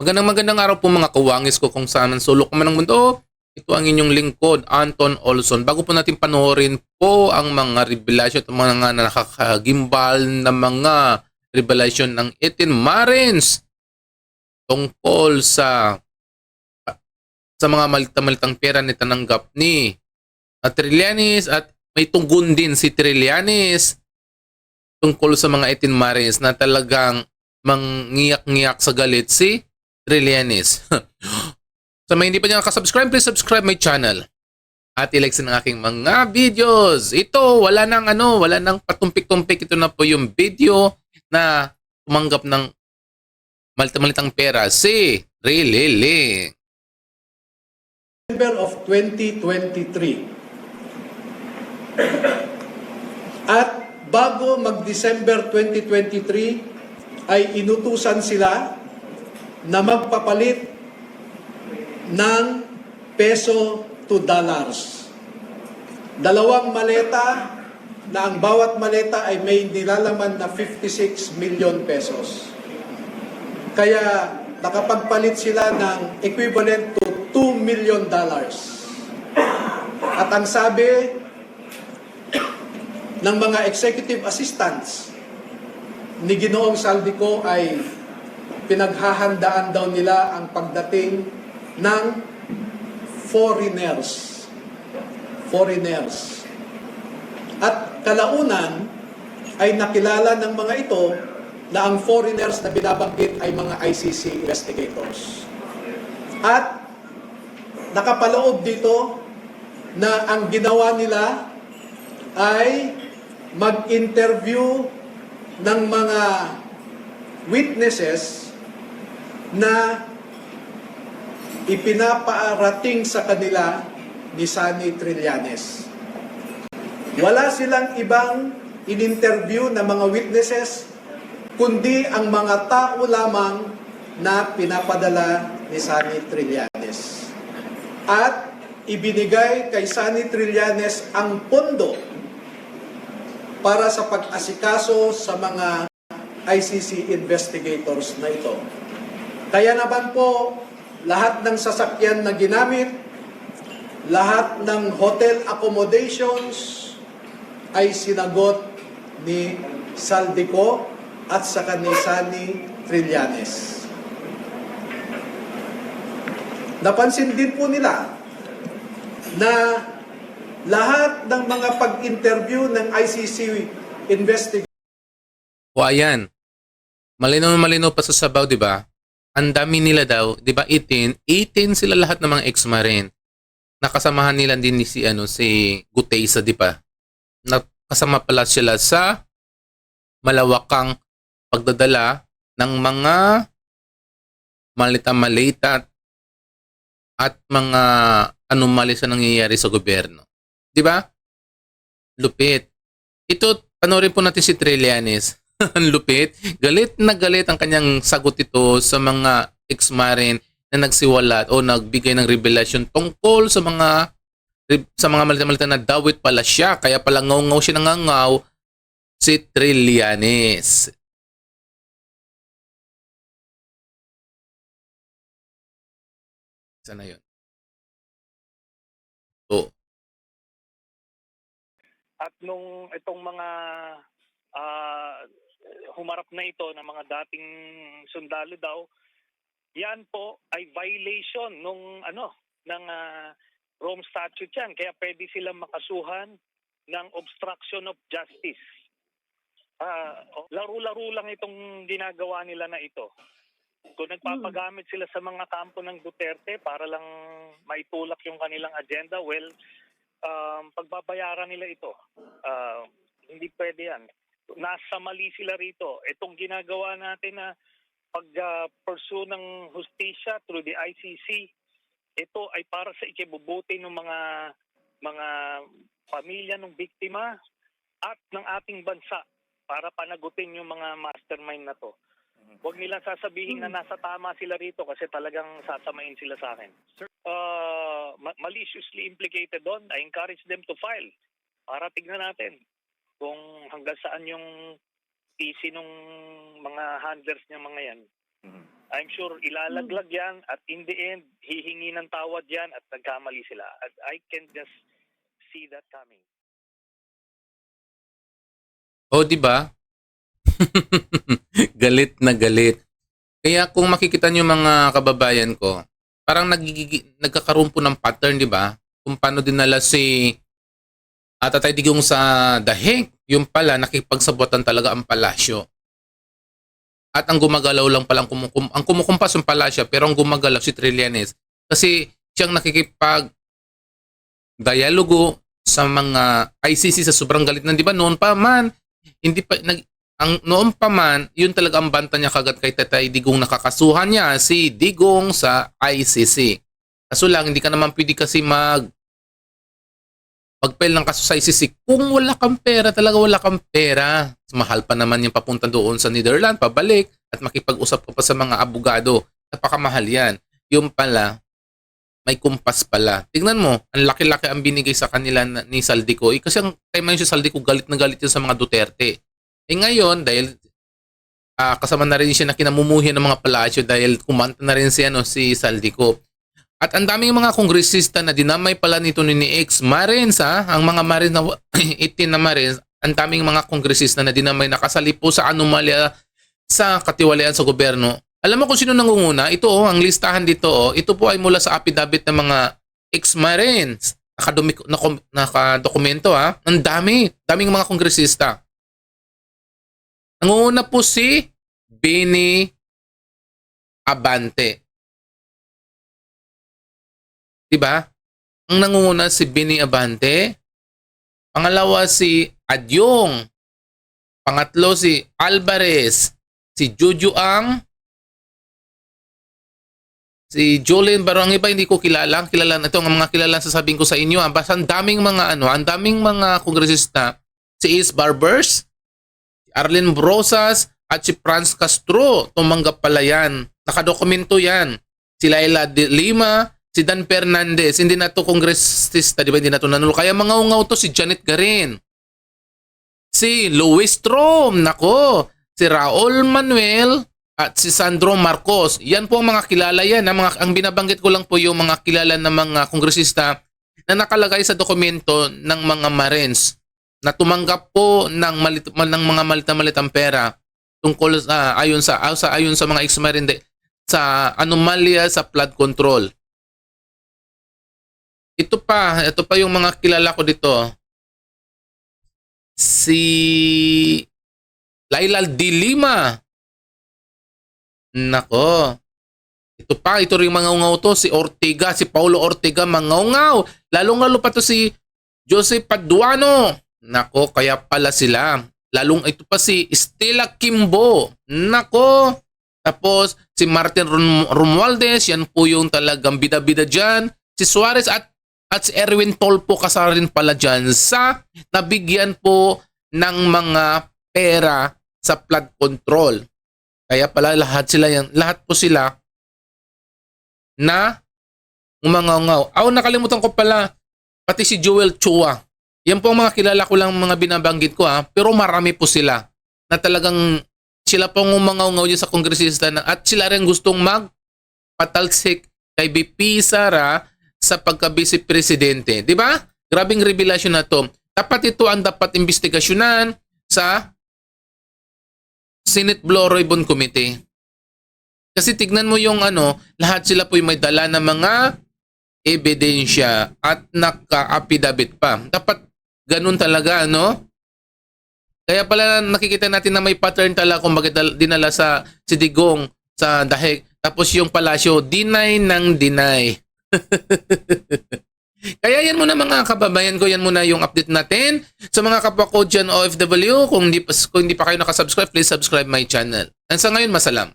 Magandang araw po mga kawangis ko kung saan man sulok man ang mundo. Ito ang inyong lingkod, Anton Olson. Bago po natin panoorin po ang mga revelasyon at mga nakakagimbal na mga revelasyon ng 18 Marines tungkol sa mga malitang pera na tananggap ni Trillanes at may tunggun din si Trillanes tungkol sa mga 18 Marines na talagang mangiyak-ngiyak sa galit si Trillanes. Sa mga hindi pa niya nakasubscribe, please subscribe my channel. At i-like ng aking mga videos. Ito, wala nang patumpik-tumpik. Ito na po yung video na tumanggap ng malitang pera si Trilliling. December of 2023. At bago mag-December 2023 ay inutusan sila na magpapalit ng peso to dollars. Dalawang maleta na ang bawat maleta ay may nilalaman na 56 million pesos. Kaya nakapagpalit sila ng equivalent to 2 million dollars. At ang sabi ng mga executive assistants ni Ginoong Saldico ay pinaghahandaan daw nila ang pagdating ng foreigners. At kalaunan ay nakilala ng mga ito na ang foreigners na binabanggit ay mga ICC investigators. At nakapaloob dito na ang ginawa nila ay mag-interview ng mga witnesses na ipinapaarating sa kanila ni Sunny Trillanes. Wala silang ibang in-interview na mga witnesses kundi ang mga tao lamang na pinapadala ni Sunny Trillanes. At ibinigay kay Sunny Trillanes ang pondo para sa pag-asikaso sa mga ICC investigators na ito. Kaya naman po, lahat ng sasakyan na ginamit, lahat ng hotel accommodations ay sinagot ni Saldico at saka ni Sunny Trillanes. Napansin din po nila na lahat ng mga pag-interview ng ICC investigators. O ayan, malinaw pa sa sabaw, di ba? Ang dami nila daw, di ba 18 sila lahat ng mga ex-marine. Nakasamahan nila din si Gutesa, di ba? Nakasama pala sila sa malawakang pagdadala ng mga malita at mga anomaly sa nangyayari sa gobyerno. Di ba? Lupit. Ito, panoorin po natin si Trillanes. Ang lupit. Galit na galit ang kanyang sagot ito sa mga ex-marine na nagsiwalat o nagbigay ng revelasyon tungkol sa mga malita na dawit pala siya. Kaya pala ngaw siya nangangaw si Trillanes. Sana yun. So, at nung itong mga humarap na ito ng mga dating sundalo daw, yan po ay violation ng Rome Statute yan. Kaya pwede silang makasuhan ng obstruction of justice. Laro-laro lang itong ginagawa nila na ito. Kung nagpapagamit sila sa mga kampo ng Duterte para lang maitulak yung kanilang agenda, well, pagbabayaran nila ito. Hindi pwede yan. Nasa mali sila rito. Itong ginagawa natin na pag-pursue ng hustisya through the ICC, ito ay para sa ikibubuti ng mga pamilya ng biktima at ng ating bansa para panagutin yung mga mastermind na to. Huwag nilang sasabihin na nasa tama sila rito kasi talagang sasamain sila sa akin. Maliciously implicated doon, I encourage them to file para tignan natin kung hanggang saan yung PC ng mga handlers niya mga yan. I'm sure ilalaglag yan at in the end, hihingi ng tawad yan at nagkamali sila. At I can just see that coming. O, di ba? Galit na galit. Kaya kung makikita niyo mga kababayan ko, parang nagkakaroon po ng pattern, di ba? Kung paano dinala si Tatay Digong sa dahig, yung pala nakipagsabotan talaga ang palasyo. At ang gumagalaw lang pala, ang kumukumpas yung palasyo, pero ang gumagalaw si Trillanes. Kasi siyang nakikipag-dialogo sa mga ICC sa sobrang galit na, di ba? Noon pa man, noon pa man, yun talaga ang banta niya kagad kay Tatay Digong, nakakasuhan niya si Digong sa ICC. Kaso lang, hindi ka naman pwede kasi mag-file ng kaso sa ICC kung wala kang pera, talaga wala kang pera. Mahal pa naman yung papunta doon sa Netherlands, pabalik, at makipag-usap pa sa mga abogado. Napakamahal yan. Yung pala, may kumpas pala. Tignan mo, ang laki-laki ang binigay sa kanila ni Saldico. Kasi ang time na yun si Saldico, galit na galit yun sa mga Duterte. Ngayon, dahil kasama na rin siya na kinamumuhi ng mga palasyo dahil kumanta na rin si Saldico. At ang daming mga kongresista na dinamay pala nito ni ex-Marines, ang mga Marines na 18 na Marines, ang daming mga kongresista na dinamay nakasali po sa anomalya sa katiwalian sa gobyerno. Alam mo kung sino nangunguna? Ito ang listahan dito. Ito po ay mula sa affidavit ng mga ex-Marines. Nakadokumento Ang daming mga kongresista. Nangunguna po si Benny Abante. Diba? Ang nangunguna si Benny Abante. Pangalawa si Adyong. Pangatlo si Alvarez. Si Juju Ang. Si Jolene Baro. Ang iba hindi ko kilala. Ito ang mga kilala sasabihin ko sa inyo. Basta ang daming mga kongresista. Si Is Barbers, si Arlene Brosas, at si Franz Castro. Tumanggap pala yan. Nakadokumento yan. Si Laila de Lima, si Dan Fernandez, hindi na to kongresista, di ba? Hindi na to nanulo. Kaya mga ungaw to si Janet Garin. Si Louis Strom, nako. Si Raul Manuel at si Sandro Marcos. Yan po ang mga kilala yan. Ang binabanggit ko lang po yung mga kilala ng mga kongresista na nakalagay sa dokumento ng mga Marines na tumanggap po ng mga malitang pera tungkol ayon sa mga ex-Marine sa anomalya sa flood control. Ito pa yung mga kilala ko dito. Si Laila de Lima. Nako. Ito rin mga ungaw to. Si Ortega, si Paulo Ortega, mga ungaw. Lalong-lalo pa to si Joseph Paduano. Nako, kaya pala sila. Ito pa si Stella Kimbo. Nako. Tapos si Martin Romualdez, yan po yung talagang bida-bida dyan. Si Suarez at si Erwin Tolpo kasama rin pala dyan sa nabigyan po ng mga pera sa flood control. Kaya pala lahat po sila na umangaw-ngaw. Nakalimutan ko pala, pati si Joel Chua. Yan po ang mga kilala ko lang mga binabanggit ko pero marami po sila na talagang sila pong umangaw-ngaw dyan sa kongresista at sila rin gustong magpatalsik kay BP Sara sa pagka-vice presidente. Di ba? Grabing revelasyon na to. Dapat ito ang dapat investigasyonan sa Senate Blue Ribbon Committee. Kasi tignan mo yung lahat sila po may dala ng mga ebidensya at naka-affidavit pa. Dapat ganun talaga, Kaya pala nakikita natin na may pattern talaga kung bakit dinala si Digong sa dahig. Tapos yung palasyo, deny ng deny. Kaya yan muna mga kababayan ko, yan muna yung update natin. Sa mga kapwa ko dyan OFW, kung hindi pa kayo nakasubscribe, please subscribe my channel. And sa ngayon, masalam.